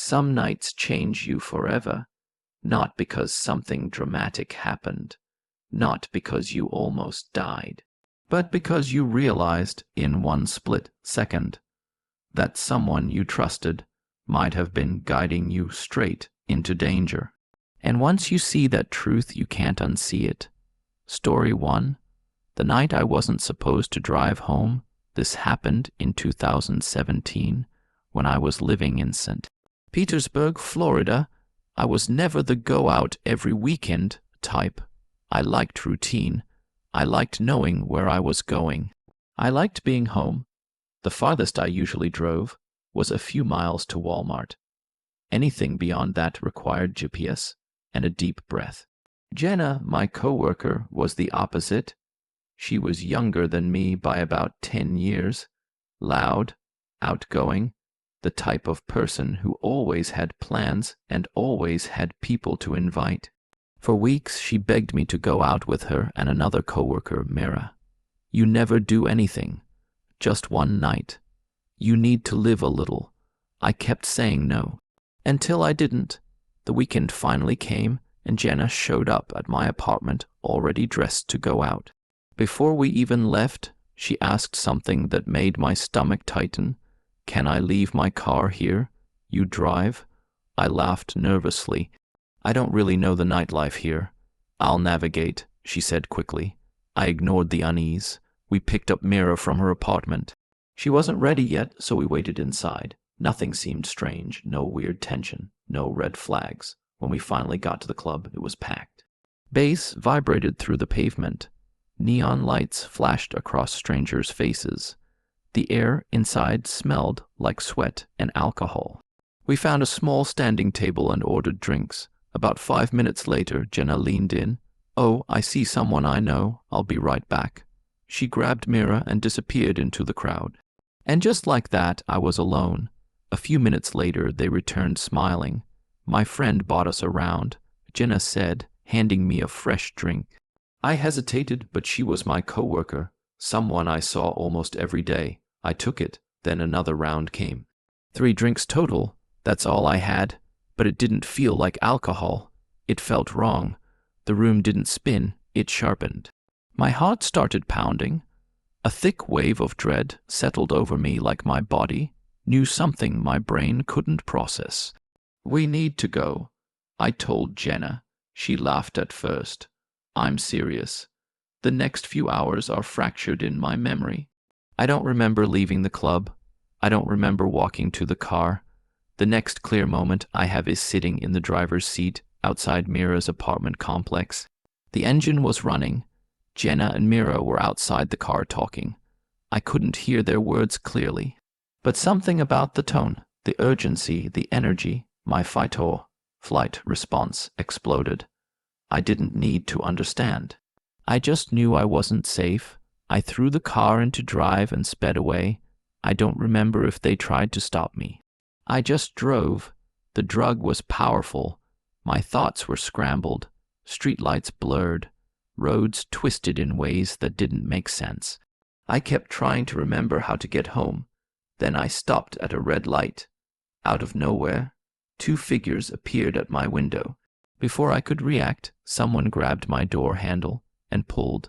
Some nights change you forever, not because something dramatic happened, not because you almost died, but because you realized in one split second that someone you trusted might have been guiding you straight into danger. And once you see that truth, you can't unsee it. Story 1. The night I wasn't supposed to drive home, this happened in 2017 when I was living in St. Petersburg, Florida. I was never the go-out every weekend type. I liked routine. I liked knowing where I was going. I liked being home. The farthest I usually drove was a few miles to Walmart. Anything beyond that required GPS and a deep breath. Jenna, my coworker, was the opposite. She was younger than me by about 10 years, loud, outgoing, the type of person who always had plans and always had people to invite. For weeks, she begged me to go out with her and another coworker, Mira. You never do anything. Just one night. You need to live a little. I kept saying no. Until I didn't. The weekend finally came, and Jenna showed up at my apartment already dressed to go out. Before we even left, she asked something that made my stomach tighten. Can I leave my car here? You drive? I laughed nervously. I don't really know the nightlife here. I'll navigate, she said quickly. I ignored the unease. We picked up Mira from her apartment. She wasn't ready yet, so we waited inside. Nothing seemed strange, no weird tension, no red flags. When we finally got to the club, it was packed. Bass vibrated through the pavement. Neon lights flashed across strangers' faces. The air inside smelled like sweat and alcohol. We found a small standing table and ordered drinks. About 5 minutes later, Jenna leaned in. Oh, I see someone I know. I'll be right back. She grabbed Mira and disappeared into the crowd. And just like that, I was alone. A few minutes later, they returned smiling. My friend bought us a round, Jenna said, handing me a fresh drink. I hesitated, but she was my coworker, someone I saw almost every day. I took it, then another round came. 3 drinks total, that's all I had, but it didn't feel like alcohol. It felt wrong. The room didn't spin, it sharpened. My heart started pounding. A thick wave of dread settled over me like my body knew something my brain couldn't process. We need to go, I told Jenna. She laughed at first. I'm serious. The next few hours are fractured in my memory. I don't remember leaving the club. I don't remember walking to the car. The next clear moment I have is sitting in the driver's seat outside Mira's apartment complex. The engine was running. Jenna and Mira were outside the car talking. I couldn't hear their words clearly. But something about the tone, the urgency, the energy, my fight response exploded. I didn't need to understand. I just knew I wasn't safe. I threw the car into drive and sped away. I don't remember if they tried to stop me. I just drove. The drug was powerful. My thoughts were scrambled. Streetlights blurred. Roads twisted in ways that didn't make sense. I kept trying to remember how to get home. Then I stopped at a red light. Out of nowhere, 2 figures appeared at my window. Before I could react, someone grabbed my door handle and pulled.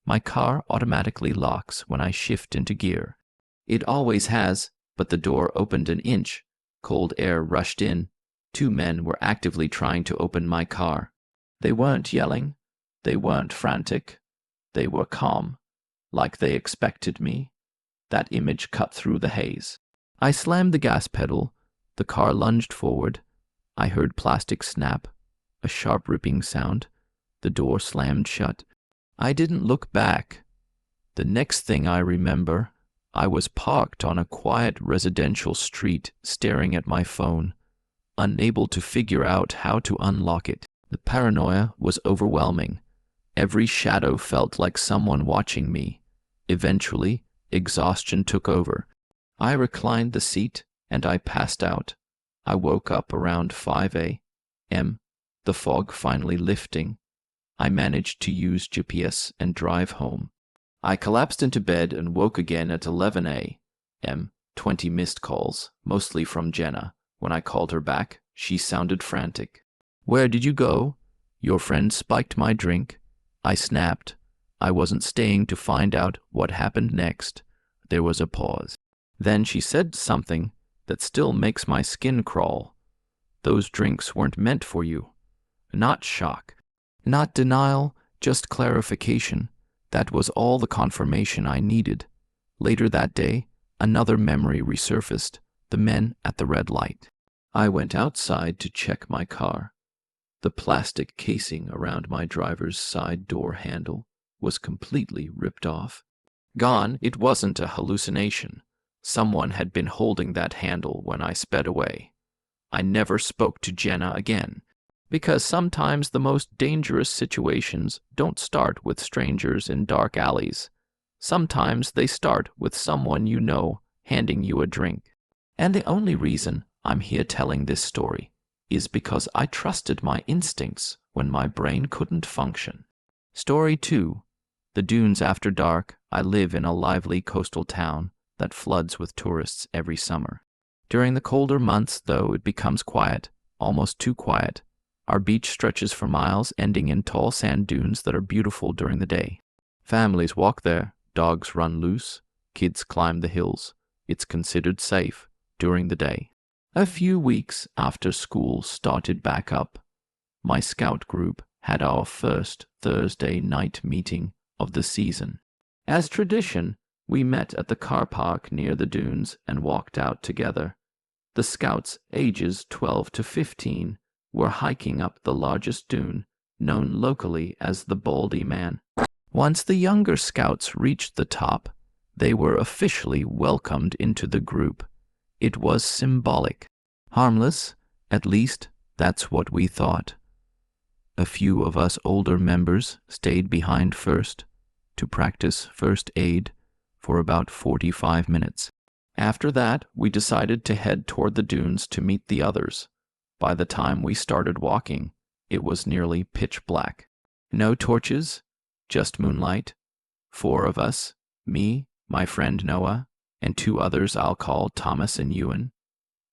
My car automatically locks when I shift into gear. It always has, but the door opened an inch. Cold air rushed in. 2 men were actively trying to open my car. They weren't yelling. They weren't frantic. They were calm, like they expected me. That image cut through the haze. I slammed the gas pedal. The car lunged forward. I heard plastic snap, a sharp ripping sound. The door slammed shut. I didn't look back. The next thing I remember, I was parked on a quiet residential street staring at my phone, unable to figure out how to unlock it. The paranoia was overwhelming. Every shadow felt like someone watching me. Eventually, exhaustion took over. I reclined the seat and I passed out. I woke up around 5 a.m., the fog finally lifting. I managed to use GPS and drive home. I collapsed into bed and woke again at 11 a.m., 20 missed calls, mostly from Jenna. When I called her back, she sounded frantic. "Where did you go? Your friend spiked my drink." I snapped. I wasn't staying to find out what happened next. There was a pause. Then she said something that still makes my skin crawl. "Those drinks weren't meant for you." Not shock, not denial, just clarification. That was all the confirmation I needed. Later that day, another memory resurfaced, the men at the red light. I went outside to check my car. The plastic casing around my driver's side door handle was completely ripped off. Gone, it wasn't a hallucination. Someone had been holding that handle when I sped away. I never spoke to Jenna again, because sometimes the most dangerous situations don't start with strangers in dark alleys. Sometimes they start with someone you know handing you a drink. And the only reason I'm here telling this story is because I trusted my instincts when my brain couldn't function. Story 2. The Dunes After Dark. I live in a lively coastal town that floods with tourists every summer. During the colder months, though, it becomes quiet, almost too quiet. Our beach stretches for miles, ending in tall sand dunes that are beautiful during the day. Families walk there, dogs run loose, kids climb the hills. It's considered safe during the day. A few weeks after school started back up, my scout group had our first Thursday night meeting of the season. As tradition, we met at the car park near the dunes and walked out together. The scouts, ages 12 to 15, were hiking up the largest dune, known locally as the Baldy Man. Once the younger scouts reached the top, they were officially welcomed into the group. It was symbolic. Harmless, at least that's what we thought. A few of us older members stayed behind first to practice first aid for about 45 minutes. After that, we decided to head toward the dunes to meet the others. By the time we started walking, it was nearly pitch black. No torches, just moonlight. 4 of us, me, my friend Noah, and 2 others I'll call Thomas and Ewan,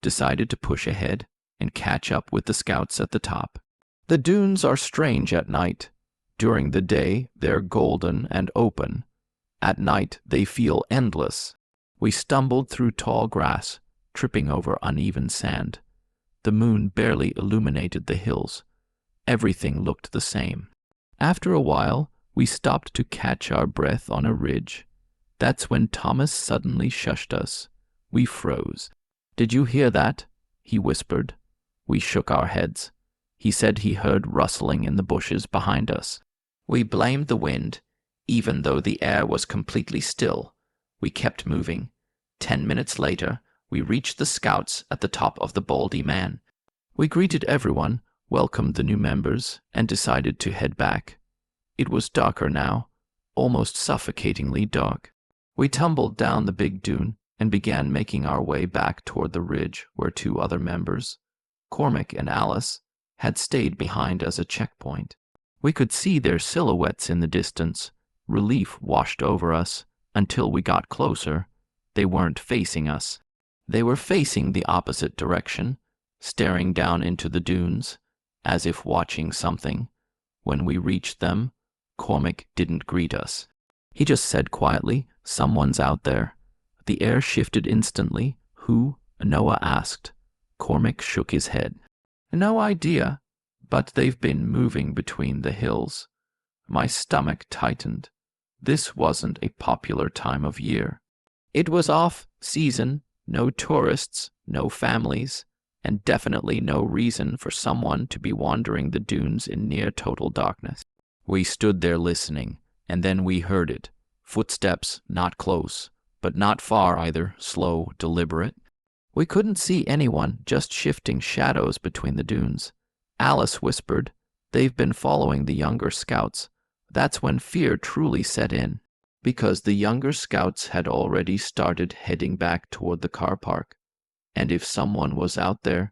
decided to push ahead and catch up with the scouts at the top. The dunes are strange at night. During the day, they're golden and open. At night, they feel endless. We stumbled through tall grass, tripping over uneven sand. The moon barely illuminated the hills. Everything looked the same. After a while, we stopped to catch our breath on a ridge. That's when Thomas suddenly shushed us. We froze. "Did you hear that?" he whispered. We shook our heads. He said he heard rustling in the bushes behind us. We blamed the wind. Even though the air was completely still, we kept moving. 10 minutes later, we reached the scouts at the top of the Baldy Man. We greeted everyone, welcomed the new members, and decided to head back. It was darker now, almost suffocatingly dark. We tumbled down the big dune and began making our way back toward the ridge where 2 other members, Cormac and Alice, had stayed behind as a checkpoint. We could see their silhouettes in the distance. Relief washed over us. Until we got closer, they weren't facing us. They were facing the opposite direction, staring down into the dunes, as if watching something. When we reached them, Cormac didn't greet us. He just said quietly, "Someone's out there." The air shifted instantly. "Who?" Noah asked. Cormac shook his head. "No idea, but they've been moving between the hills." My stomach tightened. This wasn't a popular time of year. It was off-season, no tourists, no families, and definitely no reason for someone to be wandering the dunes in near-total darkness. We stood there listening, and then we heard it. Footsteps, not close, but not far either, slow, deliberate. We couldn't see anyone, just shifting shadows between the dunes. Alice whispered, "They've been following the younger scouts." That's when fear truly set in, because the younger scouts had already started heading back toward the car park. And if someone was out there,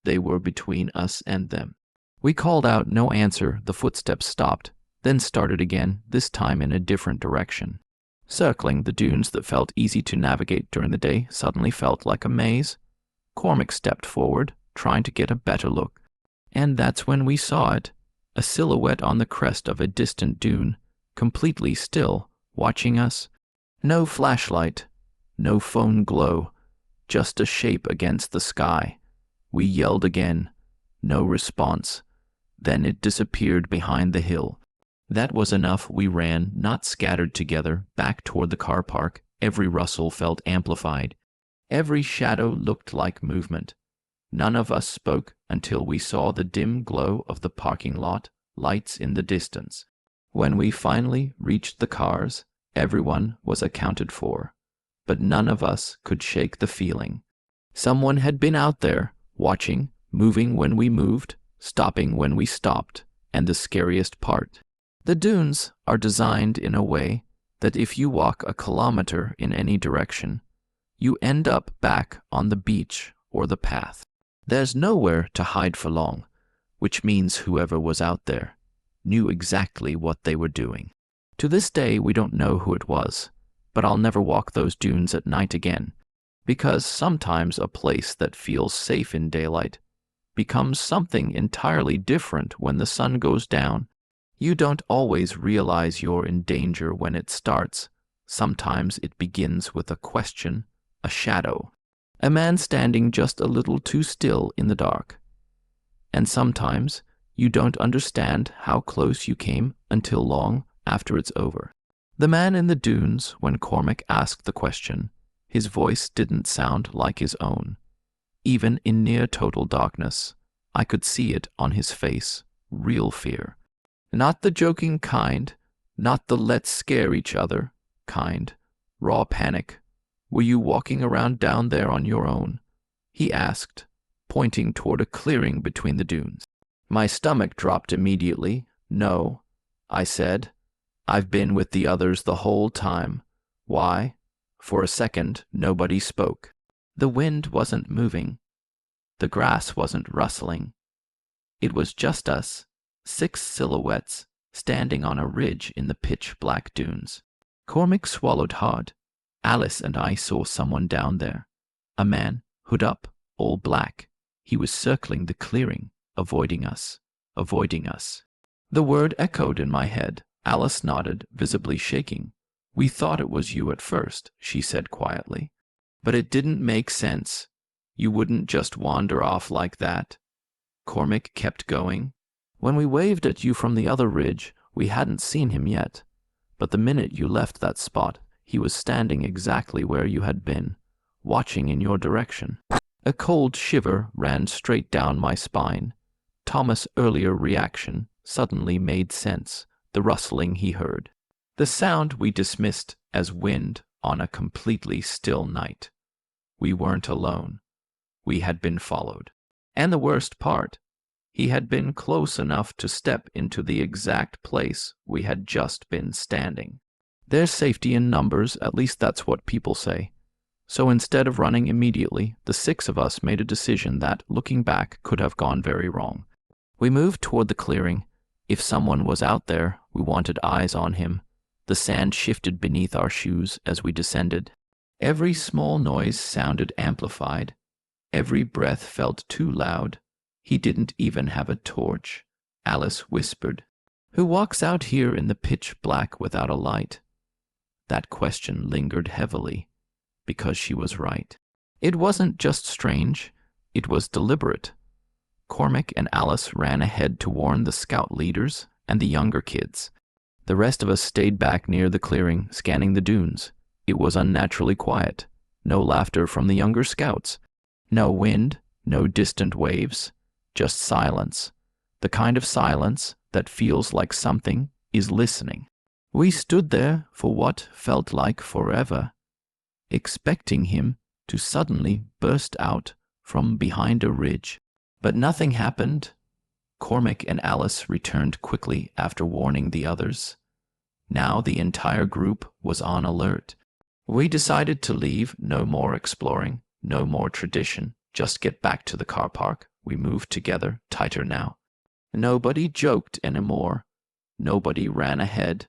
they were between us and them. We called out, no answer. The footsteps stopped, then started again, this time in a different direction. Circling the dunes that felt easy to navigate during the day suddenly felt like a maze. Cormac stepped forward, trying to get a better look. And that's when we saw it, a silhouette on the crest of a distant dune, completely still, watching us. No flashlight, no phone glow, just a shape against the sky. We yelled again. No response. Then it disappeared behind the hill. That was enough. We ran, not scattered together, back toward the car park. Every rustle felt amplified. Every shadow looked like movement. None of us spoke until we saw the dim glow of the parking lot, lights in the distance. When we finally reached the cars, everyone was accounted for. But none of us could shake the feeling. Someone had been out there, watching, moving when we moved, stopping when we stopped, and the scariest part. The dunes are designed in a way that if you walk a kilometer in any direction, you end up back on the beach or the path. There's nowhere to hide for long, which means whoever was out there knew exactly what they were doing. To this day, we don't know who it was, but I'll never walk those dunes at night again, because sometimes a place that feels safe in daylight becomes something entirely different when the sun goes down. You don't always realize you're in danger when it starts. Sometimes it begins with a question, a shadow, a man standing just a little too still in the dark. And sometimes you don't understand how close you came until long after it's over. The man in the dunes, when Cormac asked the question, his voice didn't sound like his own. Even in near total darkness, I could see it on his face, real fear. Not the joking kind, not the let's scare each other kind, raw panic. Were you walking around down there on your own? He asked, pointing toward a clearing between the dunes. My stomach dropped immediately. No, I said. I've been with the others the whole time. Why? For a second, nobody spoke. The wind wasn't moving. The grass wasn't rustling. It was just us, 6 silhouettes, standing on a ridge in the pitch-black dunes. Cormac swallowed hard. Alice and I saw someone down there. A man, hood up, all black. He was circling the clearing, avoiding us. The word echoed in my head. Alice nodded, visibly shaking. We thought it was you at first, she said quietly. But it didn't make sense. You wouldn't just wander off like that. Cormac kept going. When we waved at you from the other ridge, we hadn't seen him yet. But the minute you left that spot, he was standing exactly where you had been, watching in your direction. A cold shiver ran straight down my spine. Thomas' earlier reaction suddenly made sense, the rustling he heard. The sound we dismissed as wind on a completely still night. We weren't alone. We had been followed. And the worst part, he had been close enough to step into the exact place we had just been standing. There's safety in numbers, at least that's what people say. So instead of running immediately, the 6 of us made a decision that, looking back, could have gone very wrong. We moved toward the clearing. If someone was out there, we wanted eyes on him. The sand shifted beneath our shoes as we descended. Every small noise sounded amplified. Every breath felt too loud. He didn't even have a torch. Alice whispered, "Who walks out here in the pitch black without a light?" That question lingered heavily, because she was right. It wasn't just strange, it was deliberate. Cormac and Alice ran ahead to warn the scout leaders and the younger kids. The rest of us stayed back near the clearing, scanning the dunes. It was unnaturally quiet. No laughter from the younger scouts. No wind, no distant waves. Just silence. The kind of silence that feels like something is listening. We stood there for what felt like forever, expecting him to suddenly burst out from behind a ridge. But nothing happened. Cormac and Alice returned quickly after warning the others. Now the entire group was on alert. We decided to leave. No more exploring, no more tradition. Just get back to the car park. We moved together, tighter now. Nobody joked anymore. Nobody ran ahead.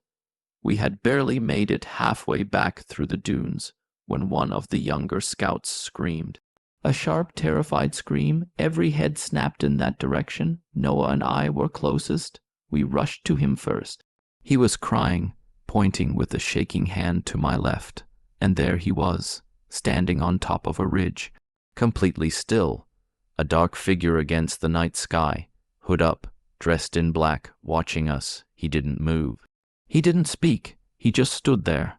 We had barely made it halfway back through the dunes when one of the younger scouts screamed. A sharp, terrified scream. Every head snapped in that direction. Noah and I were closest. We rushed to him first. He was crying, pointing with a shaking hand to my left. And there he was, standing on top of a ridge, completely still, a dark figure against the night sky, hood up, dressed in black, watching us. He didn't move. He didn't speak. He just stood there.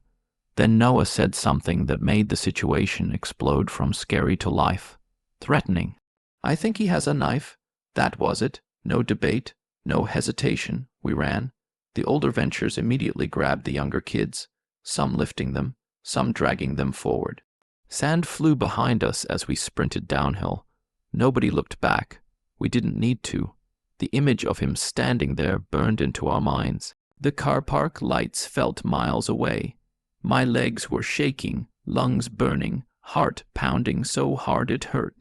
Then Noah said something that made the situation explode from scary to life, threatening. I think he has a knife. That was it. No debate, no hesitation. We ran. The older Ventures immediately grabbed the younger kids, some lifting them, some dragging them forward. Sand flew behind us as we sprinted downhill. Nobody looked back. We didn't need to. The image of him standing there burned into our minds. The car park lights felt miles away. My legs were shaking, lungs burning, heart pounding so hard it hurt.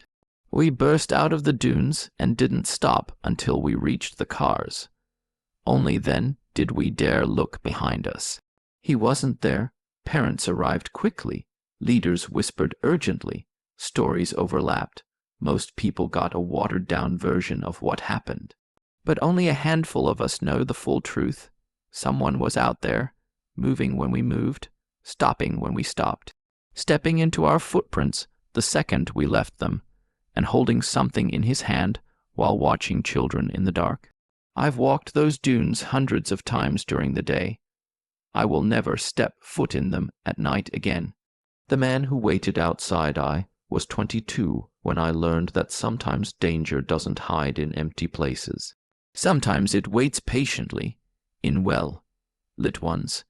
We burst out of the dunes and didn't stop until we reached the cars. Only then did we dare look behind us. He wasn't there. Parents arrived quickly. Leaders whispered urgently. Stories overlapped. Most people got a watered-down version of what happened. But only a handful of us know the full truth. Someone was out there, moving when we moved, stopping when we stopped, stepping into our footprints the second we left them, and holding something in his hand while watching children in the dark. I've walked those dunes hundreds of times during the day. I will never step foot in them at night again. The man who waited outside was 22 when I learned that sometimes danger doesn't hide in empty places. Sometimes it waits patiently in well-lit ones.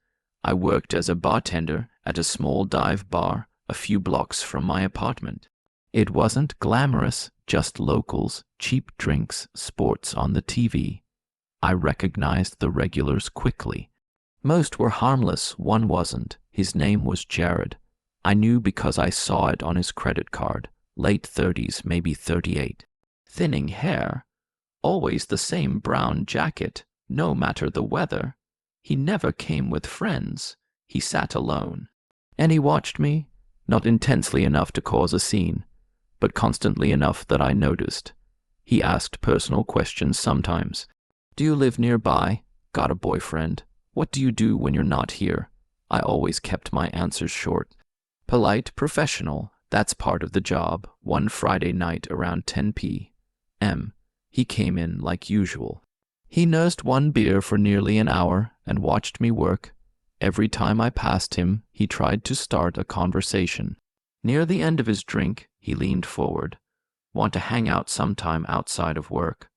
I worked as a bartender at a small dive bar a few blocks from my apartment. It wasn't glamorous, just locals, cheap drinks, sports on the TV. I recognized the regulars quickly. Most were harmless, one wasn't. His name was Jared. I knew because I saw it on his credit card. Late 30s, maybe 38. Thinning hair. Always the same brown jacket, no matter the weather. He never came with friends. He sat alone. And he watched me, not intensely enough to cause a scene, but constantly enough that I noticed. He asked personal questions sometimes. Do you live nearby? Got a boyfriend? What do you do when you're not here? I always kept my answers short. Polite, professional, that's part of the job. One Friday night around 10 p.m. He came in like usual. He nursed one beer for nearly an hour and watched me work. Every time I passed him, he tried to start a conversation. Near the end of his drink, he leaned forward. Want to hang out sometime outside of work?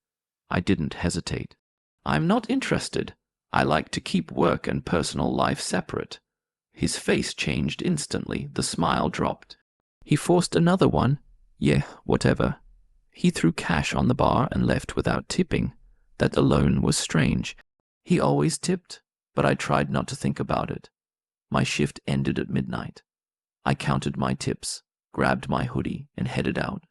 I didn't hesitate. I'm not interested. I like to keep work and personal life separate. His face changed instantly. The smile dropped. He forced another one. Yeah, whatever. He threw cash on the bar and left without tipping. That alone was strange. He always tipped, but I tried not to think about it. My shift ended at midnight. I counted my tips, grabbed my hoodie, and headed out.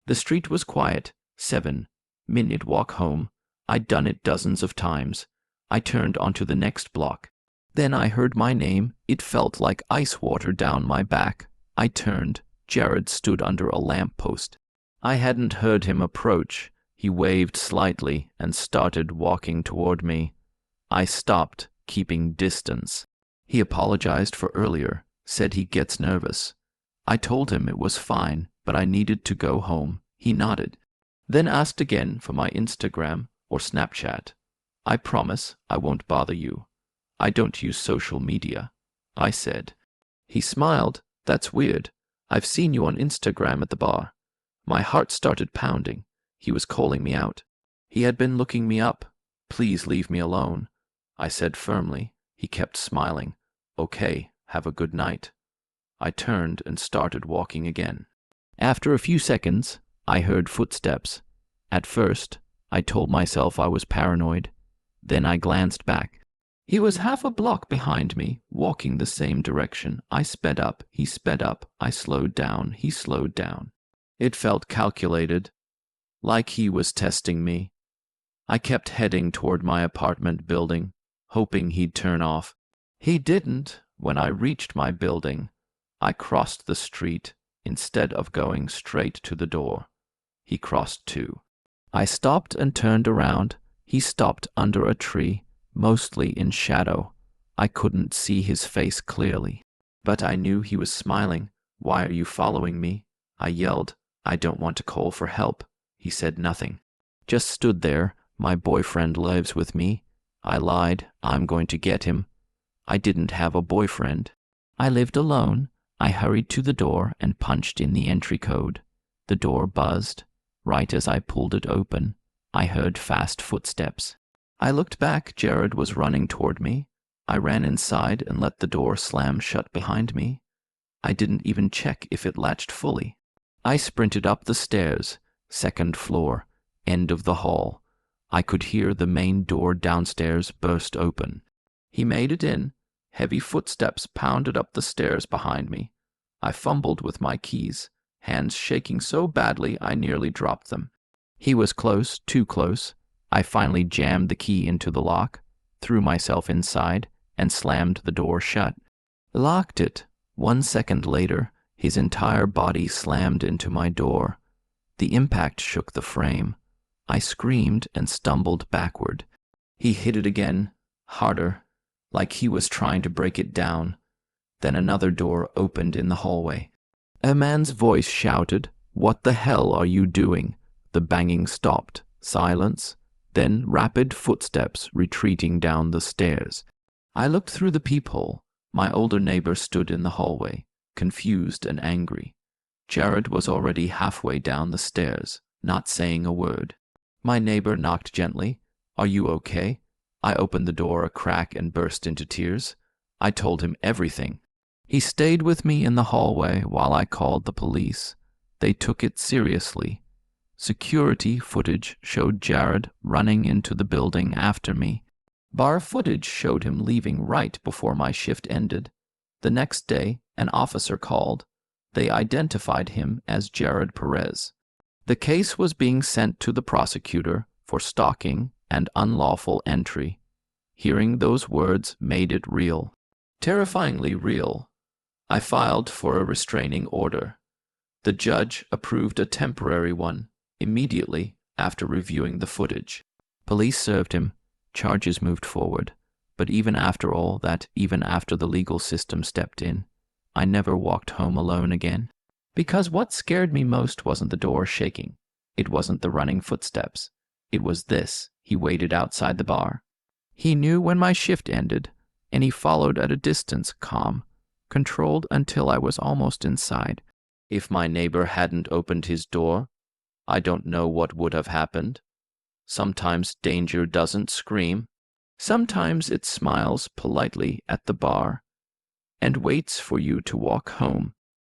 The street was quiet. 7-minute walk home. I'd done it dozens of times. I turned onto the next block. Then I heard my name. It felt like ice water down my back. I turned. Jared stood under a lamppost. I hadn't heard him approach. He waved slightly and started walking toward me. I stopped, keeping distance. He apologized for earlier, said he gets nervous. I told him it was fine, but I needed to go home. He nodded, then asked again for my Instagram or Snapchat. I promise I won't bother you. I don't use social media, I said. He smiled. That's weird. I've seen you on Instagram at the bar. My heart started pounding. He was calling me out. He had been looking me up. Please leave me alone, I said firmly. He kept smiling. Okay, have a good night. I turned and started walking again. After a few seconds, I heard footsteps. At first, I told myself I was paranoid. Then I glanced back. He was half a block behind me, walking the same direction. I sped up. He sped up. I slowed down. He slowed down. It felt calculated, like he was testing me. I kept heading toward my apartment building, hoping he'd turn off. He didn't. When I reached my building, I crossed the street instead of going straight to the door. He crossed too. I stopped and turned around. He stopped under a tree, mostly in shadow. I couldn't see his face clearly, but I knew he was smiling. "Why are you following me?" I yelled. "I don't want to call for help." He said nothing. Just stood there. "My boyfriend lives with me." I lied. "I'm going to get him." I didn't have a boyfriend. I lived alone. I hurried to the door and punched in the entry code. The door buzzed. Right as I pulled it open, I heard fast footsteps. I looked back. Jared was running toward me. I ran inside and let the door slam shut behind me. I didn't even check if it latched fully. I sprinted up the stairs, second floor, end of the hall. I could hear the main door downstairs burst open. He made it in. Heavy footsteps pounded up the stairs behind me. I fumbled with my keys, hands shaking so badly I nearly dropped them. He was close, too close. I finally jammed the key into the lock, threw myself inside, and slammed the door shut. Locked it. 1 second later, his entire body slammed into my door. The impact shook the frame. I screamed and stumbled backward. He hit it again, harder, like he was trying to break it down. Then another door opened in the hallway. A man's voice shouted, "What the hell are you doing?" The banging stopped. Silence. Then rapid footsteps retreating down the stairs. I looked through the peephole. My older neighbor stood in the hallway, confused and angry. Jared was already halfway down the stairs, not saying a word. My neighbor knocked gently. "Are you okay?" I opened the door a crack and burst into tears. I told him everything. He stayed with me in the hallway while I called the police. They took it seriously. Security footage showed Jared running into the building after me. Bar footage showed him leaving right before my shift ended. The next day, an officer called. They identified him as Jared Perez. The case was being sent to the prosecutor for stalking and unlawful entry. Hearing those words made it real. Terrifyingly real. I filed for a restraining order. The judge approved a temporary one immediately after reviewing the footage. Police served him. Charges moved forward. But even after all that, even after the legal system stepped in, I never walked home alone again. Because what scared me most wasn't the door shaking. It wasn't the running footsteps. It was this. He waited outside the bar. He knew when my shift ended, and he followed at a distance, calm, controlled until I was almost inside. If my neighbor hadn't opened his door, I don't know what would have happened. Sometimes danger doesn't scream. Sometimes it smiles politely at the bar and waits for you to walk home.